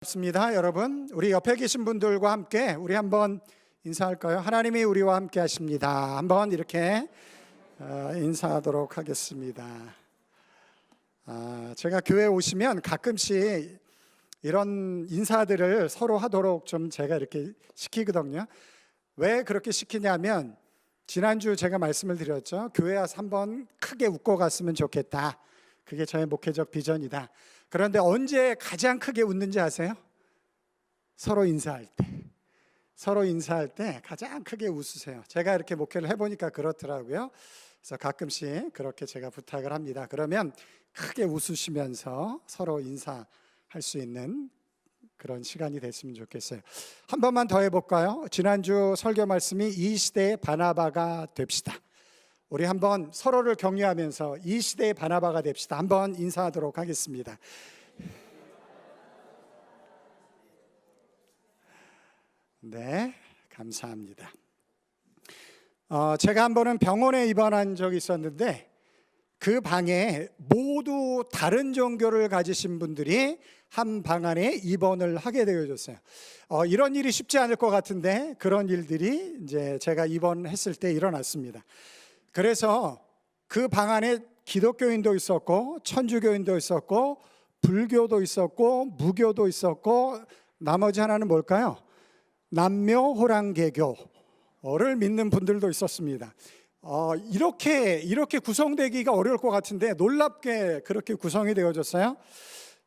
반갑습니다, 여러분. 우리 옆에 계신 분들과 함께 우리 한번 인사할까요? 하나님이 우리와 함께 하십니다. 한번 이렇게 인사하도록 하겠습니다. 제가 교회에 오시면 가끔씩 이런 인사들을 서로 하도록 좀 제가 이렇게 시키거든요. 왜 그렇게 시키냐면 지난주 제가 말씀을 드렸죠. 교회 와서 한번 크게 웃고 갔으면 좋겠다. 그게 저의 목회적 비전이다. 그런데 언제 가장 크게 웃는지 아세요? 서로 인사할 때 가장 크게 웃으세요. 제가 이렇게 목회를 해보니까 그렇더라고요. 그래서 가끔씩 그렇게 제가 부탁을 합니다. 그러면 크게 웃으시면서 서로 인사할 수 있는 그런 시간이 됐으면 좋겠어요. 한 번만 더 해볼까요? 지난주 설교 말씀이 이 시대의 바나바가 됩시다. 우리 한번 서로를 격려하면서 이 시대의 바나바가 됩시다. 한번 인사하도록 하겠습니다. 네, 감사합니다. 제가 한 번은 병원에 입원한 적이 있었는데 그 방에 모두 다른 종교를 가지신 분들이 한 방 안에 입원을 하게 되어졌어요. 이런 일이 쉽지 않을 것 같은데 그런 일들이 이제 제가 입원했을 때 일어났습니다. 그래서 그 방 안에 기독교인도 있었고 천주교인도 있었고 불교도 있었고 무교도 있었고 나머지 하나는 뭘까요? 남묘호랑개교를 믿는 분들도 있었습니다. 이렇게 구성되기가 어려울 것 같은데 놀랍게 그렇게 구성이 되어졌어요.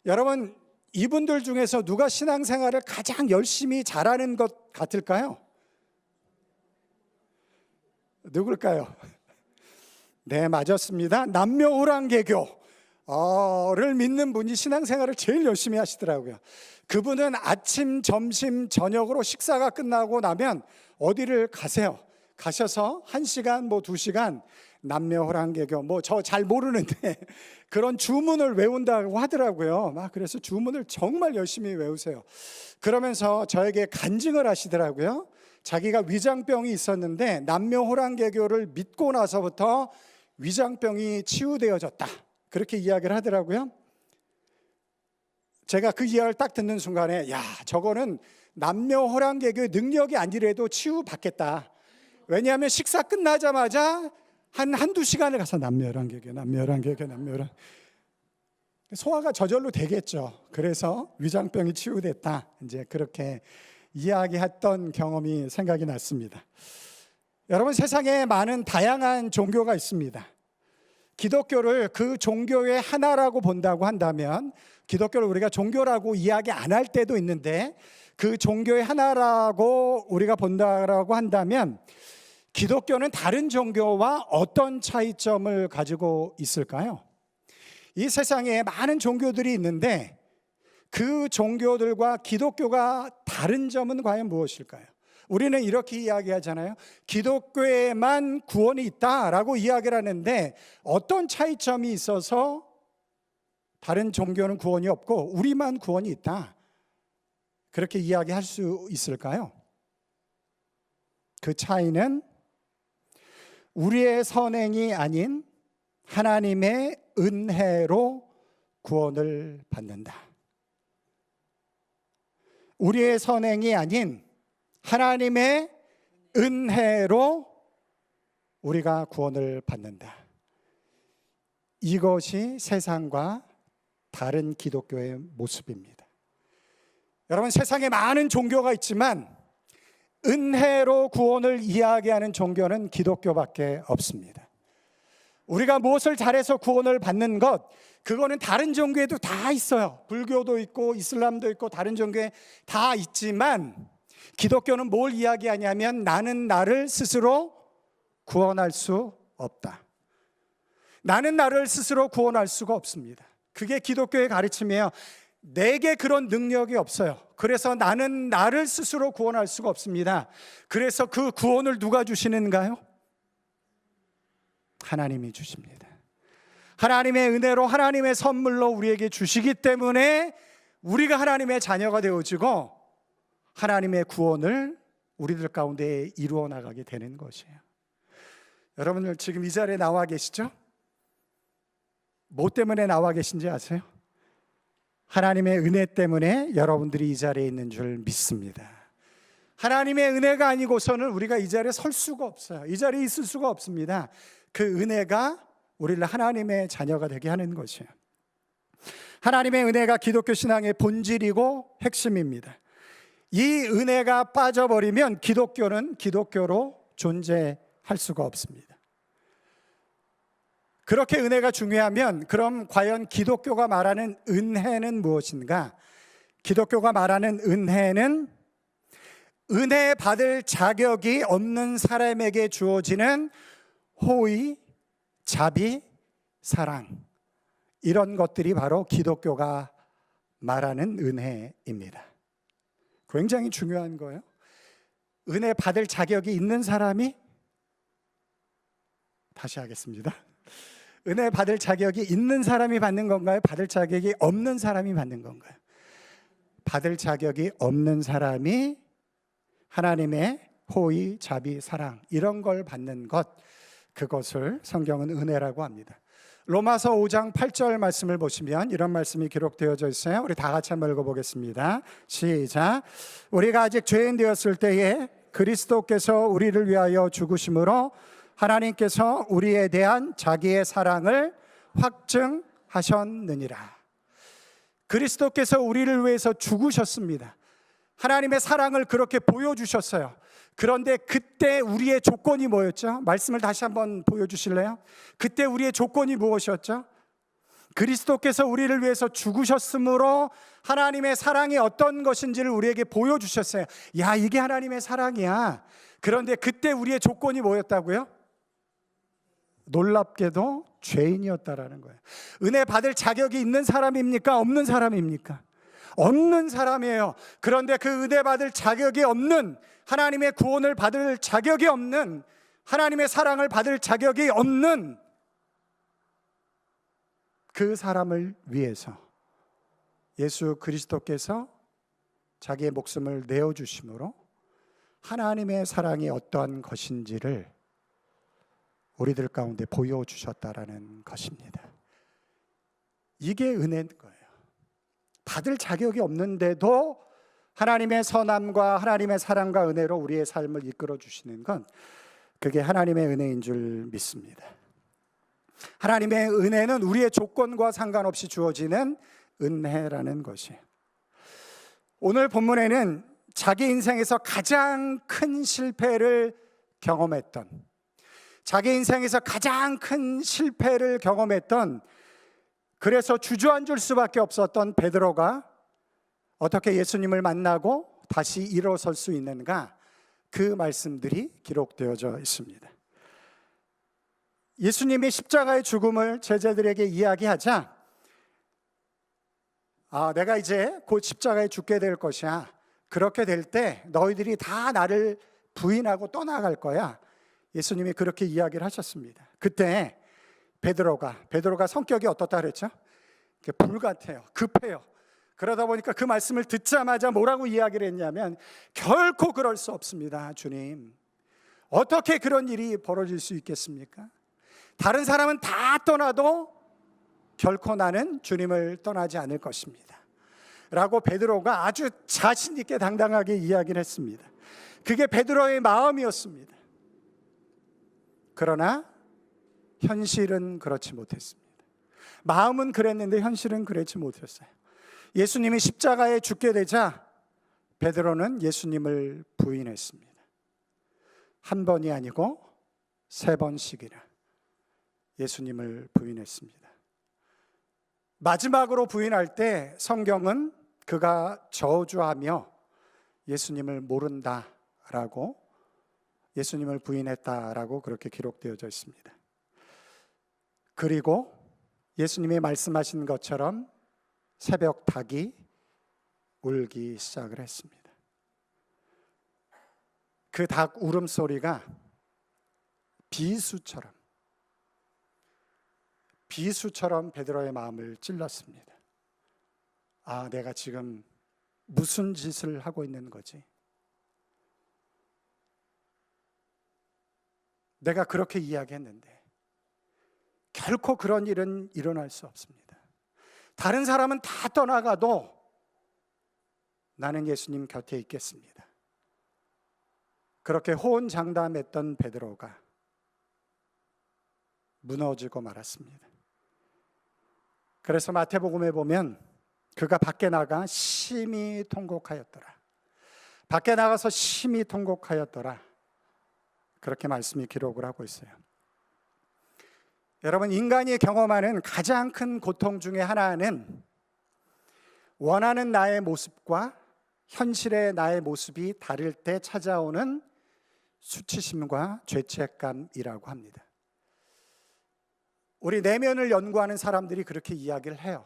여러분, 이분들 중에서 누가 신앙생활을 가장 열심히 잘하는 것 같을까요? 누굴까요? 네, 맞았습니다. 남묘호랑개교를 믿는 분이 신앙생활을 제일 열심히 하시더라고요. 그분은 아침, 점심, 저녁으로 식사가 끝나고 나면 어디를 가세요. 가셔서 1시간, 2시간 남묘호랑개교, 저 잘 모르는데 그런 주문을 외운다고 하더라고요. 그래서 주문을 정말 열심히 외우세요. 그러면서 저에게 간증을 하시더라고요. 자기가 위장병이 있었는데 남묘호랑개교를 믿고 나서부터 위장병이 치유되어졌다. 그렇게 이야기를 하더라고요. 제가 그 이야기를 딱 듣는 순간에 저거는 남묘호랑개교의 능력이 아니래도 치유받겠다. 왜냐하면 식사 끝나자마자 한두 시간을 가서 남묘호랑개교 소화가 저절로 되겠죠. 그래서 위장병이 치유됐다. 이제 그렇게 이야기했던 경험이 생각이 났습니다. 여러분, 세상에 많은 다양한 종교가 있습니다. 기독교를 그 종교의 하나라고 본다고 한다면, 기독교를 우리가 종교라고 이야기 안 할 때도 있는데 그 종교의 하나라고 우리가 본다고 한다면 기독교는 다른 종교와 어떤 차이점을 가지고 있을까요? 이 세상에 많은 종교들이 있는데 그 종교들과 기독교가 다른 점은 과연 무엇일까요? 우리는 이렇게 이야기하잖아요. 기독교에만 구원이 있다라고 이야기를 하는데 어떤 차이점이 있어서 다른 종교는 구원이 없고 우리만 구원이 있다, 그렇게 이야기할 수 있을까요? 그 차이는 우리의 선행이 아닌 하나님의 은혜로 구원을 받는다. 우리의 선행이 아닌 하나님의 은혜로 우리가 구원을 받는다. 이것이 세상과 다른 기독교의 모습입니다. 여러분, 세상에 많은 종교가 있지만 은혜로 구원을 이야기하는 종교는 기독교밖에 없습니다. 우리가 무엇을 잘해서 구원을 받는 것, 그거는 다른 종교에도 다 있어요. 불교도 있고 이슬람도 있고 다른 종교에 다 있지만 기독교는 뭘 이야기하냐면 나는 나를 스스로 구원할 수 없다. 나는 나를 스스로 구원할 수가 없습니다. 그게 기독교의 가르침이에요. 내게 그런 능력이 없어요. 그래서 나는 나를 스스로 구원할 수가 없습니다. 그래서 그 구원을 누가 주시는가요? 하나님이 주십니다. 하나님의 은혜로, 하나님의 선물로 우리에게 주시기 때문에 우리가 하나님의 자녀가 되어지고 하나님의 구원을 우리들 가운데 이루어 나가게 되는 것이에요. 여러분들 지금 이 자리에 나와 계시죠? 뭐 때문에 나와 계신지 아세요? 하나님의 은혜 때문에 여러분들이 이 자리에 있는 줄 믿습니다. 하나님의 은혜가 아니고서는 우리가 이 자리에 설 수가 없어요. 이 자리에 있을 수가 없습니다. 그 은혜가 우리를 하나님의 자녀가 되게 하는 것이에요. 하나님의 은혜가 기독교 신앙의 본질이고 핵심입니다. 이 은혜가 빠져버리면 기독교는 기독교로 존재할 수가 없습니다. 그렇게 은혜가 중요하면 그럼 과연 기독교가 말하는 은혜는 무엇인가? 기독교가 말하는 은혜는 은혜 받을 자격이 없는 사람에게 주어지는 호의, 자비, 사랑, 이런 것들이 바로 기독교가 말하는 은혜입니다. 굉장히 중요한 거예요. 은혜 받을 자격이 있는 사람이, 다시 하겠습니다. 은혜 받을 자격이 있는 사람이 받는 건가요? 받을 자격이 없는 사람이 받는 건가요? 받을 자격이 없는 사람이 하나님의 호의, 자비, 사랑, 이런 걸 받는 것, 그것을 성경은 은혜라고 합니다. 로마서 5장 8절 말씀을 보시면 이런 말씀이 기록되어져 있어요. 우리 다 같이 한번 읽어보겠습니다. 시작. 우리가 아직 죄인 되었을 때에 그리스도께서 우리를 위하여 죽으심으로 하나님께서 우리에 대한 자기의 사랑을 확증하셨느니라. 그리스도께서 우리를 위해서 죽으셨습니다. 하나님의 사랑을 그렇게 보여주셨어요. 그런데 그때 우리의 조건이 뭐였죠? 말씀을 다시 한번 보여주실래요? 그때 우리의 조건이 무엇이었죠? 그리스도께서 우리를 위해서 죽으셨으므로 하나님의 사랑이 어떤 것인지를 우리에게 보여주셨어요. 야, 이게 하나님의 사랑이야. 그런데 그때 우리의 조건이 뭐였다고요? 놀랍게도 죄인이었다라는 거예요. 은혜 받을 자격이 있는 사람입니까? 없는 사람입니까? 없는 사람이에요. 그런데 그 은혜 받을 자격이 없는, 하나님의 구원을 받을 자격이 없는, 하나님의 사랑을 받을 자격이 없는 그 사람을 위해서 예수 그리스도께서 자기의 목숨을 내어주심으로 하나님의 사랑이 어떠한 것인지를 우리들 가운데 보여주셨다라는 것입니다. 이게 은혜인 거예요. 받을 자격이 없는데도 하나님의 선함과 하나님의 사랑과 은혜로 우리의 삶을 이끌어 주시는 건, 그게 하나님의 은혜인 줄 믿습니다. 하나님의 은혜는 우리의 조건과 상관없이 주어지는 은혜라는 것이에요. 오늘 본문에는 자기 인생에서 가장 큰 실패를 경험했던, 자기 인생에서 가장 큰 실패를 경험했던, 그래서 주저앉을 수밖에 없었던 베드로가 어떻게 예수님을 만나고 다시 일어설 수 있는가, 그 말씀들이 기록되어져 있습니다. 예수님이 십자가의 죽음을 제자들에게 이야기하자, 내가 이제 곧 십자가에 죽게 될 것이야. 그렇게 될 때 너희들이 다 나를 부인하고 떠나갈 거야. 예수님이 그렇게 이야기를 하셨습니다. 그때 베드로가 성격이 어떻다 그랬죠? 불 같아요. 급해요. 그러다 보니까 그 말씀을 듣자마자 뭐라고 이야기를 했냐면, 결코 그럴 수 없습니다. 주님, 어떻게 그런 일이 벌어질 수 있겠습니까? 다른 사람은 다 떠나도 결코 나는 주님을 떠나지 않을 것입니다 라고 베드로가 아주 자신 있게 당당하게 이야기를 했습니다. 그게 베드로의 마음이었습니다. 그러나 현실은 그렇지 못했습니다. 마음은 그랬는데 현실은 그렇지 못했어요. 예수님이 십자가에 죽게 되자 베드로는 예수님을 부인했습니다. 한 번이 아니고 3번씩이나 예수님을 부인했습니다. 마지막으로 부인할 때 성경은 그가 저주하며 예수님을 모른다라고, 예수님을 부인했다라고 그렇게 기록되어져 있습니다. 그리고 예수님이 말씀하신 것처럼 새벽 닭이 울기 시작을 했습니다. 그 닭 울음소리가 비수처럼 베드로의 마음을 찔렀습니다. 내가 지금 무슨 짓을 하고 있는 거지? 내가 그렇게 이야기했는데 결코 그런 일은 일어날 수 없습니다. 다른 사람은 다 떠나가도 나는 예수님 곁에 있겠습니다. 그렇게 호언장담했던 베드로가 무너지고 말았습니다. 그래서 마태복음에 보면 그가 밖에 나가 심히 통곡하였더라. 밖에 나가서 심히 통곡하였더라. 그렇게 말씀이 기록을 하고 있어요. 여러분, 인간이 경험하는 가장 큰 고통 중에 하나는 원하는 나의 모습과 현실의 나의 모습이 다를 때 찾아오는 수치심과 죄책감이라고 합니다. 우리 내면을 연구하는 사람들이 그렇게 이야기를 해요.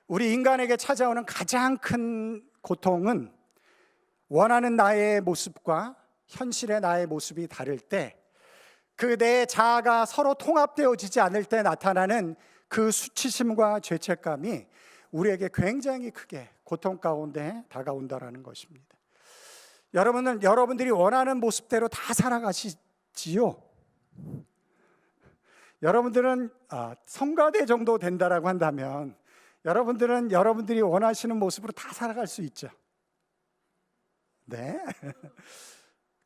우리 인간에게 찾아오는 가장 큰 고통은 원하는 나의 모습과 현실의 나의 모습이 다를 때, 그 내 자아가 서로 통합되어지지 않을 때 나타나는 그 수치심과 죄책감이 우리에게 굉장히 크게 고통 가운데 다가온다라는 것입니다. 여러분들이 원하는 모습대로 다 살아가시지요? 여러분들은 성가대 정도 된다라고 한다면 여러분들은 여러분들이 원하시는 모습으로 다 살아갈 수 있죠. 네.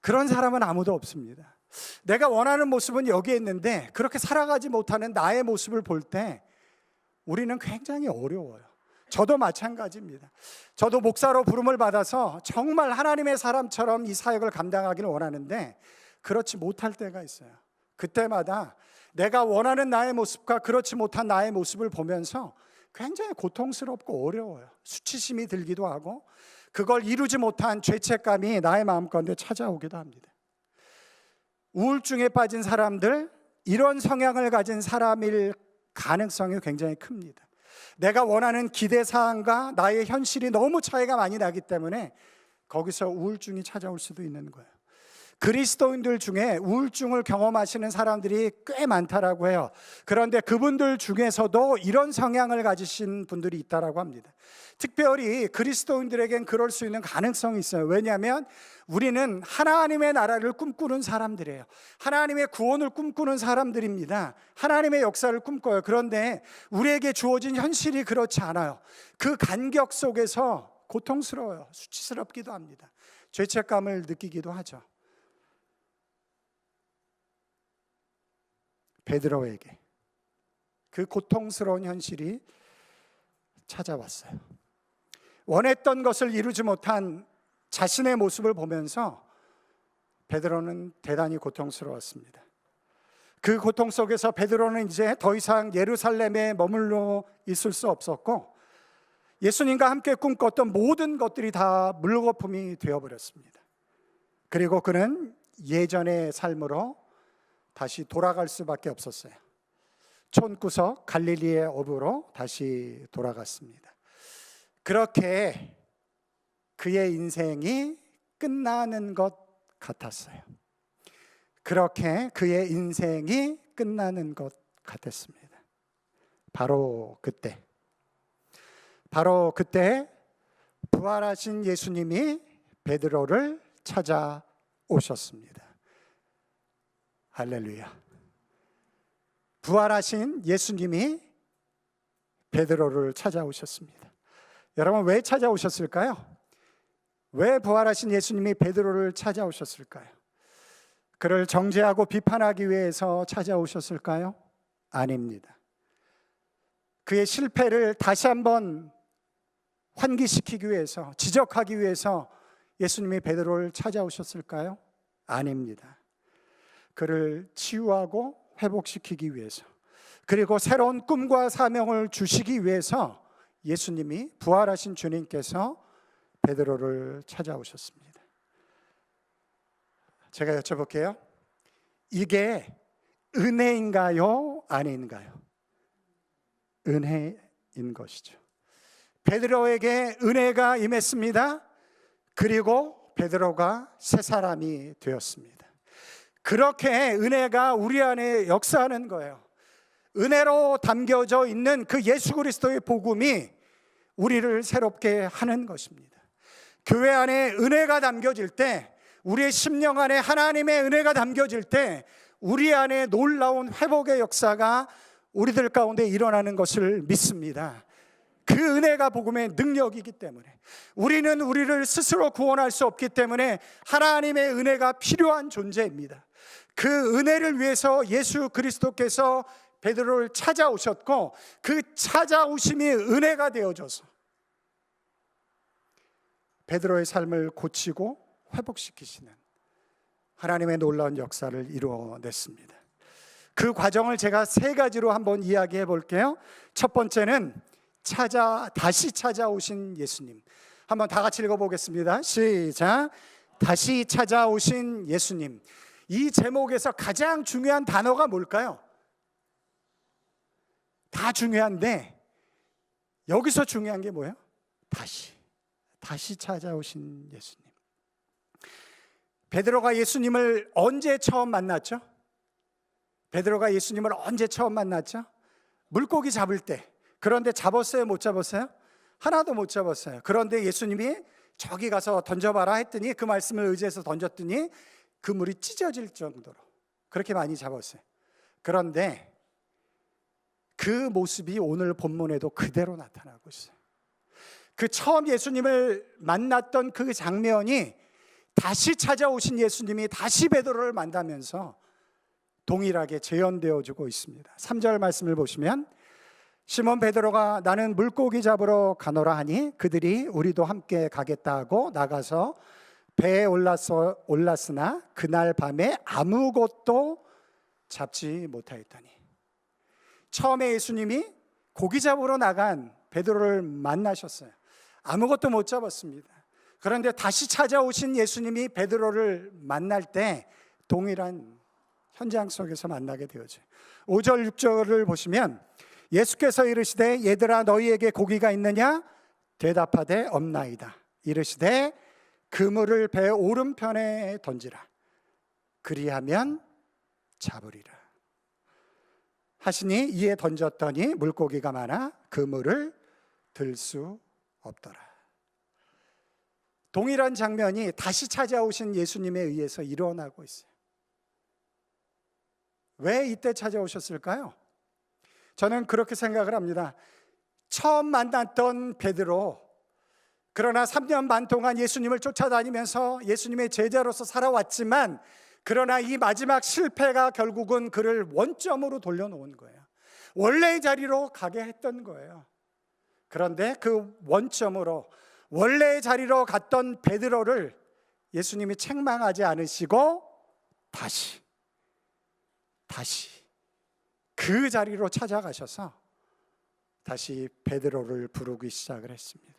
그런 사람은 아무도 없습니다. 내가 원하는 모습은 여기에 있는데 그렇게 살아가지 못하는 나의 모습을 볼 때 우리는 굉장히 어려워요. 저도 마찬가지입니다. 저도 목사로 부름을 받아서 정말 하나님의 사람처럼 이 사역을 감당하기를 원하는데 그렇지 못할 때가 있어요. 그때마다 내가 원하는 나의 모습과 그렇지 못한 나의 모습을 보면서 굉장히 고통스럽고 어려워요. 수치심이 들기도 하고 그걸 이루지 못한 죄책감이 나의 마음 가운데 찾아오기도 합니다. 우울증에 빠진 사람들, 이런 성향을 가진 사람일 가능성이 굉장히 큽니다. 내가 원하는 기대사항과 나의 현실이 너무 차이가 많이 나기 때문에 거기서 우울증이 찾아올 수도 있는 거예요. 그리스도인들 중에 우울증을 경험하시는 사람들이 꽤 많다라고 해요. 그런데 그분들 중에서도 이런 성향을 가지신 분들이 있다라고 합니다. 특별히 그리스도인들에겐 그럴 수 있는 가능성이 있어요. 왜냐하면 우리는 하나님의 나라를 꿈꾸는 사람들이에요. 하나님의 구원을 꿈꾸는 사람들입니다. 하나님의 역사를 꿈꿔요. 그런데 우리에게 주어진 현실이 그렇지 않아요. 그 간격 속에서 고통스러워요. 수치스럽기도 합니다. 죄책감을 느끼기도 하죠. 베드로에게 그 고통스러운 현실이 찾아왔어요. 원했던 것을 이루지 못한 자신의 모습을 보면서 베드로는 대단히 고통스러웠습니다. 그 고통 속에서 베드로는 이제 더 이상 예루살렘에 머물러 있을 수 없었고 예수님과 함께 꿈꿨던 모든 것들이 다 물거품이 되어버렸습니다. 그리고 그는 예전의 삶으로 다시 돌아갈 수밖에 없었어요. 촌구석 갈릴리의 어부로 다시 돌아갔습니다. 그렇게 그의 인생이 끝나는 것 같았어요. 그렇게 그의 인생이 끝나는 것 같았습니다. 바로 그때 부활하신 예수님이 베드로를 찾아오셨습니다. 할렐루야. 부활하신 예수님이 베드로를 찾아오셨습니다. 여러분, 왜 찾아오셨을까요? 왜 부활하신 예수님이 베드로를 찾아오셨을까요? 그를 정죄하고 비판하기 위해서 찾아오셨을까요? 아닙니다. 그의 실패를 다시 한번 환기시키기 위해서, 지적하기 위해서 예수님이 베드로를 찾아오셨을까요? 아닙니다. 그를 치유하고 회복시키기 위해서, 그리고 새로운 꿈과 사명을 주시기 위해서 예수님이, 부활하신 주님께서 베드로를 찾아오셨습니다. 제가 여쭤볼게요. 이게 은혜인가요? 아닌가요? 은혜인 것이죠. 베드로에게 은혜가 임했습니다. 그리고 베드로가 새 사람이 되었습니다. 그렇게 은혜가 우리 안에 역사하는 거예요. 은혜로 담겨져 있는 그 예수 그리스도의 복음이 우리를 새롭게 하는 것입니다. 교회 안에 은혜가 담겨질 때, 우리의 심령 안에 하나님의 은혜가 담겨질 때 우리 안에 놀라운 회복의 역사가 우리들 가운데 일어나는 것을 믿습니다. 그 은혜가 복음의 능력이기 때문에, 우리는 우리를 스스로 구원할 수 없기 때문에 하나님의 은혜가 필요한 존재입니다. 그 은혜를 위해서 예수 그리스도께서 베드로를 찾아오셨고, 그 찾아오심이 은혜가 되어져서 베드로의 삶을 고치고 회복시키시는 하나님의 놀라운 역사를 이루어냈습니다. 그 과정을 제가 세 가지로 한번 이야기해 볼게요. 첫 번째는 다시 찾아오신 예수님. 한번 다 같이 읽어보겠습니다. 시작. 다시 찾아오신 예수님. 이 제목에서 가장 중요한 단어가 뭘까요? 다 중요한데 여기서 중요한 게 뭐예요? 다시 찾아오신 예수님. 베드로가 예수님을 언제 처음 만났죠? 베드로가 예수님을 언제 처음 만났죠? 물고기 잡을 때. 그런데 잡았어요? 못 잡았어요? 하나도 못 잡았어요. 그런데 예수님이 저기 가서 던져봐라 했더니, 그 말씀을 의지해서 던졌더니 그 물이 찢어질 정도로 그렇게 많이 잡았어요. 그런데 그 모습이 오늘 본문에도 그대로 나타나고 있어요. 그 처음 예수님을 만났던 그 장면이 다시 찾아오신 예수님이 다시 베드로를 만나면서 동일하게 재현되어지고 있습니다. 3절 말씀을 보시면, 시몬 베드로가 나는 물고기 잡으러 가노라 하니 그들이 우리도 함께 가겠다 하고 나가서 배에 올랐으나 그날 밤에 아무것도 잡지 못하였더니. 처음에 예수님이 고기 잡으러 나간 베드로를 만나셨어요. 아무것도 못 잡았습니다. 그런데 다시 찾아오신 예수님이 베드로를 만날 때 동일한 현장 속에서 만나게 되어져요. 5절 6절을 보시면, 예수께서 이르시되 얘들아 너희에게 고기가 있느냐? 대답하되 없나이다. 이르시되 그물을 배 오른편에 던지라. 그리하면 잡으리라 하시니 이에 던졌더니 물고기가 많아 그물을 들 수 없더라. 동일한 장면이 다시 찾아오신 예수님에 의해서 일어나고 있어요. 왜 이때 찾아오셨을까요? 저는 그렇게 생각을 합니다. 처음 만났던 베드로, 그러나 3년 반 동안 예수님을 쫓아다니면서 예수님의 제자로서 살아왔지만, 그러나 이 마지막 실패가 결국은 그를 원점으로 돌려놓은 거예요. 원래의 자리로 가게 했던 거예요. 그런데 그 원점으로, 원래의 자리로 갔던 베드로를 예수님이 책망하지 않으시고 다시 그 자리로 찾아가셔서 다시 베드로를 부르기 시작을 했습니다.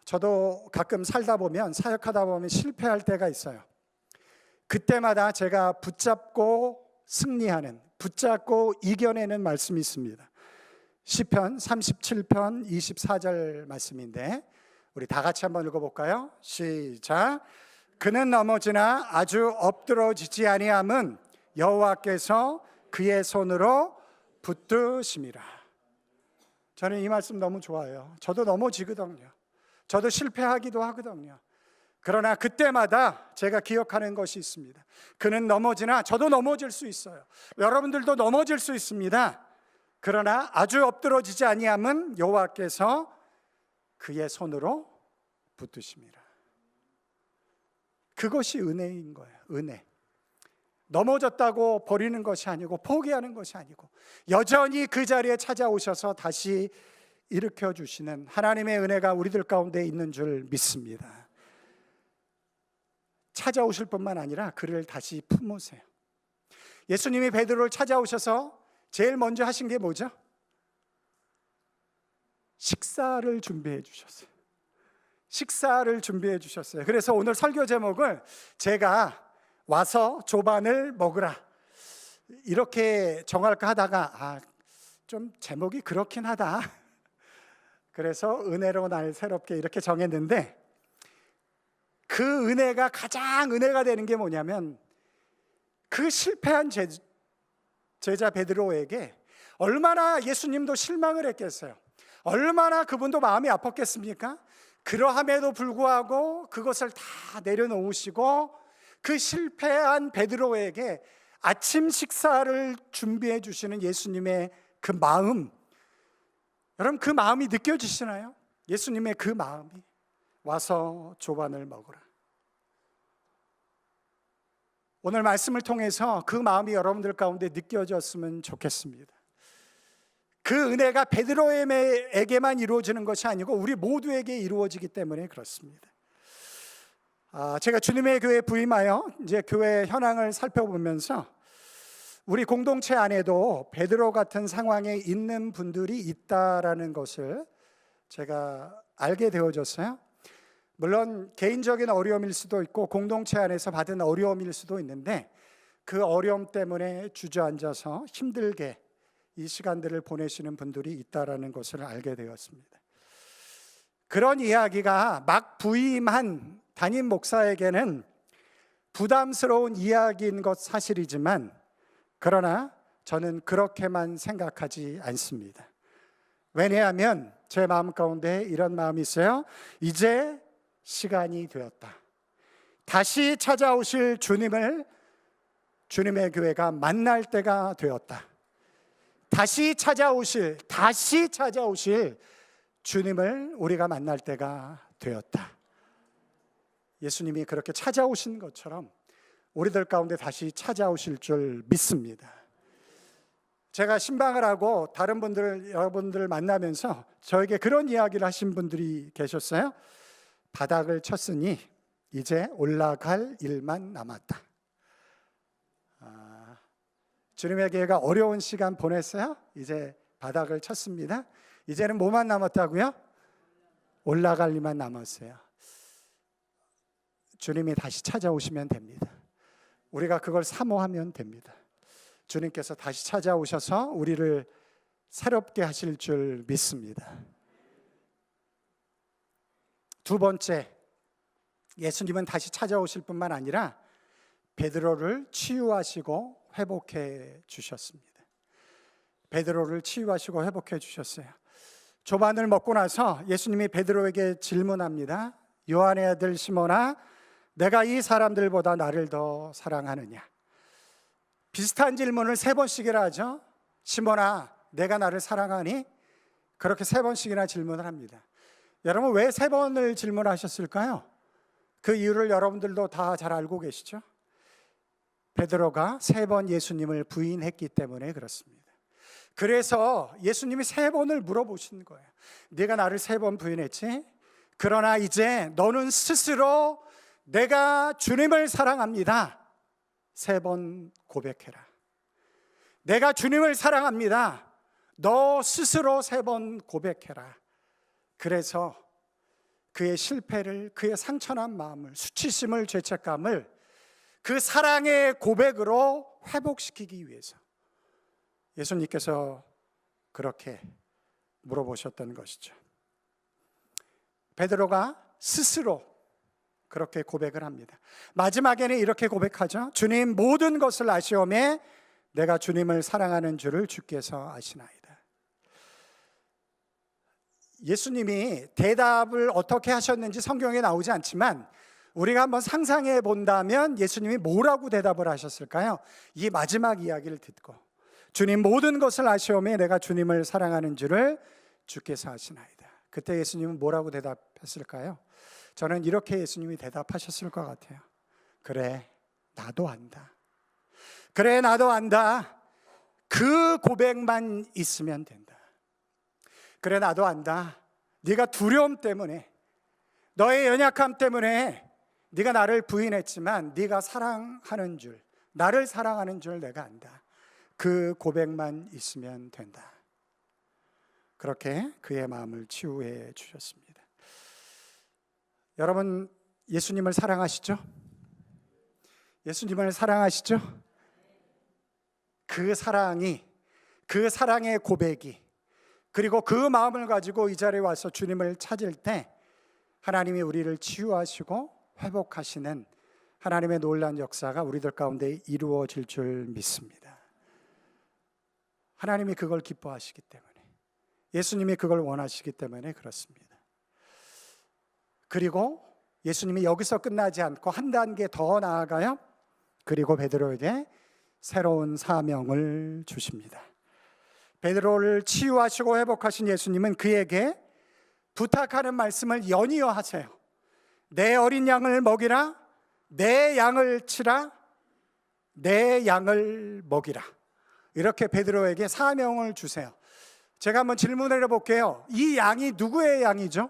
저도 가끔 살다 보면, 사역하다 보면 실패할 때가 있어요. 그때마다 제가 붙잡고 승리하는, 붙잡고 이겨내는 말씀이 있습니다. 시편 37편 24절 말씀인데 우리 다 같이 한번 읽어볼까요? 시작. 그는 넘어지나 아주 엎드러지지 아니함은 여호와께서 그의 손으로 붙드심이라. 저는 이 말씀 너무 좋아해요. 저도 넘어지거든요. 저도 실패하기도 하거든요. 그러나 그때마다 제가 기억하는 것이 있습니다. 그는 넘어지나 저도 넘어질 수 있어요. 여러분들도 넘어질 수 있습니다. 그러나 아주 엎드러지지 아니함은 여호와께서 그의 손으로 붙드심이라. 그것이 은혜인 거예요. 은혜. 넘어졌다고 버리는 것이 아니고, 포기하는 것이 아니고, 여전히 그 자리에 찾아오셔서 다시 일으켜 주시는 하나님의 은혜가 우리들 가운데 있는 줄 믿습니다. 찾아오실 뿐만 아니라 그를 다시 품으세요. 예수님이 베드로를 찾아오셔서 제일 먼저 하신 게 뭐죠? 식사를 준비해 주셨어요. 식사를 준비해 주셨어요. 그래서 오늘 설교 제목을 제가 와서 조반을 먹으라 이렇게 정할까 하다가 좀 제목이 그렇긴 하다. 그래서 은혜로 날 새롭게 이렇게 정했는데, 그 은혜가 가장 은혜가 되는 게 뭐냐면, 그 실패한 제자 베드로에게 얼마나 예수님도 실망을 했겠어요. 얼마나 그분도 마음이 아팠겠습니까? 그러함에도 불구하고 그것을 다 내려놓으시고 그 실패한 베드로에게 아침 식사를 준비해 주시는 예수님의 그 마음, 여러분, 그 마음이 느껴지시나요? 예수님의 그 마음이 와서 조반을 먹으라. 오늘 말씀을 통해서 그 마음이 여러분들 가운데 느껴졌으면 좋겠습니다. 그 은혜가 베드로에게만 이루어지는 것이 아니고 우리 모두에게 이루어지기 때문에 그렇습니다. 제가 주님의 교회에 부임하여 이제 교회 현황을 살펴보면서 우리 공동체 안에도 베드로 같은 상황에 있는 분들이 있다라는 것을 제가 알게 되어졌어요. 물론 개인적인 어려움일 수도 있고 공동체 안에서 받은 어려움일 수도 있는데 그 어려움 때문에 주저앉아서 힘들게 이 시간들을 보내시는 분들이 있다라는 것을 알게 되었습니다. 그런 이야기가 막 부임한 담임 목사에게는 부담스러운 이야기인 것 사실이지만, 그러나 저는 그렇게만 생각하지 않습니다. 왜냐하면 제 마음 가운데 이런 마음이 있어요. 이제 시간이 되었다. 다시 찾아오실 주님을, 주님의 교회가 만날 때가 되었다. 다시 찾아오실 주님을 우리가 만날 때가 되었다. 예수님이 그렇게 찾아오신 것처럼 우리들 가운데 다시 찾아오실 줄 믿습니다. 제가 신방을 하고 다른 분들, 여러분들 만나면서 저에게 그런 이야기를 하신 분들이 계셨어요. 바닥을 쳤으니 이제 올라갈 일만 남았다. 주님의 교회가 어려운 시간 보냈어요. 이제 바닥을 쳤습니다. 이제는 뭐만 남았다고요? 올라갈 일만 남았어요. 주님이 다시 찾아오시면 됩니다. 우리가 그걸 사모하면 됩니다. 주님께서 다시 찾아오셔서 우리를 새롭게 하실 줄 믿습니다. 두 번째, 예수님은 다시 찾아오실 뿐만 아니라 베드로를 치유하시고 회복해 주셨습니다. 베드로를 치유하시고 회복해 주셨어요. 조반을 먹고 나서 예수님이 베드로에게 질문합니다. 요한의 아들 시몬아, 내가 이 사람들보다 나를 더 사랑하느냐? 비슷한 질문을 3번씩이나 하죠. 시몬아, 내가 나를 사랑하니? 그렇게 3번씩이나 질문을 합니다. 여러분, 왜 3번을 질문하셨을까요? 그 이유를 여러분들도 다 잘 알고 계시죠? 베드로가 3번 예수님을 부인했기 때문에 그렇습니다. 그래서 예수님이 3번을 물어보신 거예요. 네가 나를 3번 부인했지? 그러나 이제 너는 스스로 내가 주님을 사랑합니다. 3번 고백해라. 내가 주님을 사랑합니다. 너 스스로 3번 고백해라. 그래서 그의 실패를, 그의 상처난 마음을, 수치심을, 죄책감을 그 사랑의 고백으로 회복시키기 위해서 예수님께서 그렇게 물어보셨던 것이죠. 베드로가 스스로 그렇게 고백을 합니다. 마지막에는 이렇게 고백하죠. 주님, 모든 것을 아시오매 내가 주님을 사랑하는 줄을 주께서 아시나이다. 예수님이 대답을 어떻게 하셨는지 성경에 나오지 않지만 우리가 한번 상상해 본다면 예수님이 뭐라고 대답을 하셨을까요? 이 마지막 이야기를 듣고 주님, 모든 것을 아시오매 내가 주님을 사랑하는 줄을 주께서 아시나이다. 그때 예수님은 뭐라고 대답했을까요? 저는 이렇게 예수님이 대답하셨을 것 같아요. 그래, 나도 안다. 그래, 나도 안다. 그 고백만 있으면 된다. 그래, 나도 안다. 네가 두려움 때문에, 너의 연약함 때문에 네가 나를 부인했지만 네가 사랑하는 줄, 나를 사랑하는 줄 내가 안다. 그 고백만 있으면 된다. 그렇게 그의 마음을 치유해 주셨습니다. 여러분, 예수님을 사랑하시죠? 예수님을 사랑하시죠? 그 사랑이, 그 사랑의 고백이, 그리고 그 마음을 가지고 이 자리에 와서 주님을 찾을 때 하나님이 우리를 치유하시고 회복하시는 하나님의 놀라운 역사가 우리들 가운데 이루어질 줄 믿습니다. 하나님이 그걸 기뻐하시기 때문에, 예수님이 그걸 원하시기 때문에 그렇습니다. 그리고 예수님이 여기서 끝나지 않고 한 단계 더 나아가요. 그리고 베드로에게 새로운 사명을 주십니다. 베드로를 치유하시고 회복하신 예수님은 그에게 부탁하는 말씀을 연이어 하세요. 내 어린 양을 먹이라, 내 양을 치라, 내 양을 먹이라. 이렇게 베드로에게 사명을 주세요. 제가 한번 질문을 해볼게요. 이 양이 누구의 양이죠?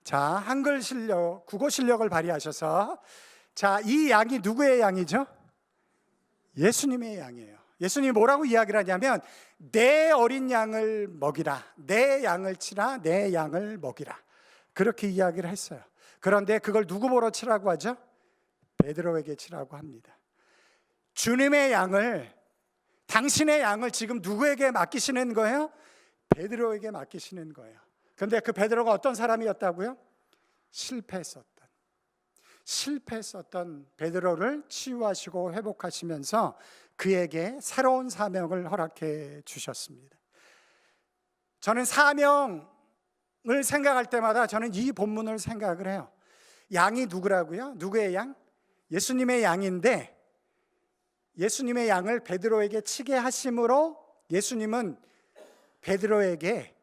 자, 한글 실력, 국어 실력을 발휘하셔서, 자, 이 양이 누구의 양이죠? 예수님의 양이에요. 예수님이 뭐라고 이야기를 하냐면 내 어린 양을 먹이라, 내 양을 치라, 내 양을 먹이라, 그렇게 이야기를 했어요. 그런데 그걸 누구 보러 치라고 하죠? 베드로에게 치라고 합니다. 주님의 양을, 당신의 양을 지금 누구에게 맡기시는 거예요? 베드로에게 맡기시는 거예요. 그런데 그 베드로가 어떤 사람이었다고요? 실패했었던 베드로를 치유하시고 회복하시면서 그에게 새로운 사명을 허락해 주셨습니다. 저는 사명을 생각할 때마다 저는 이 본문을 생각을 해요. 양이 누구라고요? 누구의 양? 예수님의 양인데, 예수님의 양을 베드로에게 치게 하심으로 예수님은 베드로에게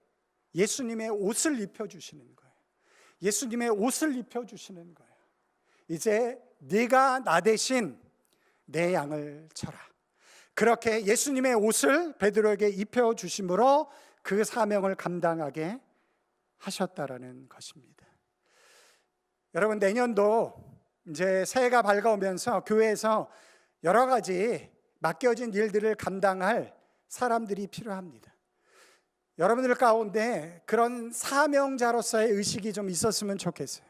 예수님의 옷을 입혀주시는 거예요. 예수님의 옷을 입혀주시는 거예요. 이제 네가 나 대신 내 양을 쳐라. 그렇게 예수님의 옷을 베드로에게 입혀주심으로 그 사명을 감당하게 하셨다라는 것입니다. 여러분, 내년도 이제 새해가 밝아오면서 교회에서 여러 가지 맡겨진 일들을 감당할 사람들이 필요합니다. 여러분들 가운데 그런 사명자로서의 의식이 좀 있었으면 좋겠어요.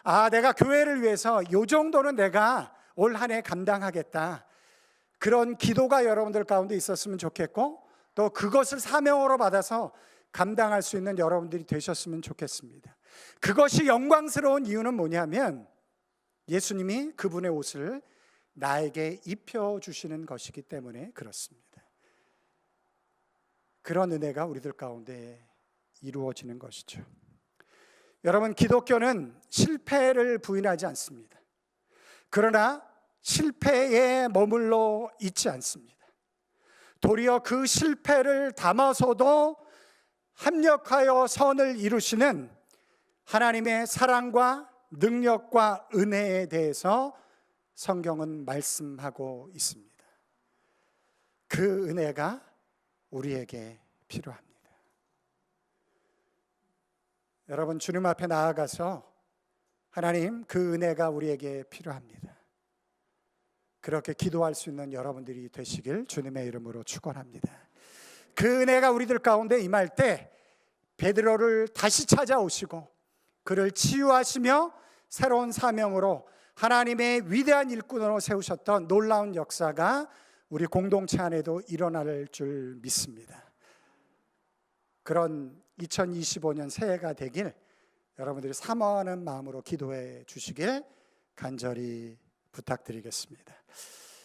아, 내가 교회를 위해서 이 정도는 내가 올 한 해 감당하겠다, 그런 기도가 여러분들 가운데 있었으면 좋겠고, 또 그것을 사명으로 받아서 감당할 수 있는 여러분들이 되셨으면 좋겠습니다. 그것이 영광스러운 이유는 뭐냐면 예수님이 그분의 옷을 나에게 입혀주시는 것이기 때문에 그렇습니다. 그런 은혜가 우리들 가운데 이루어지는 것이죠. 여러분, 기독교는 실패를 부인하지 않습니다. 그러나 실패에 머물러 있지 않습니다. 도리어 그 실패를 담아서도 합력하여 선을 이루시는 하나님의 사랑과 능력과 은혜에 대해서 성경은 말씀하고 있습니다. 그 은혜가 우리에게 필요합니다. 여러분, 주님 앞에 나아가서 하나님, 그 은혜가 우리에게 필요합니다, 그렇게 기도할 수 있는 여러분들이 되시길 주님의 이름으로 축원합니다. 그 은혜가 우리들 가운데 임할 때 베드로를 다시 찾아오시고 그를 치유하시며 새로운 사명으로 하나님의 위대한 일꾼으로 세우셨던 놀라운 역사가 우리 공동체 안에도 일어날 줄 믿습니다. 그런 2025년 새해가 되길 여러분들이 사모하는 마음으로 기도해 주시길 간절히 부탁드리겠습니다.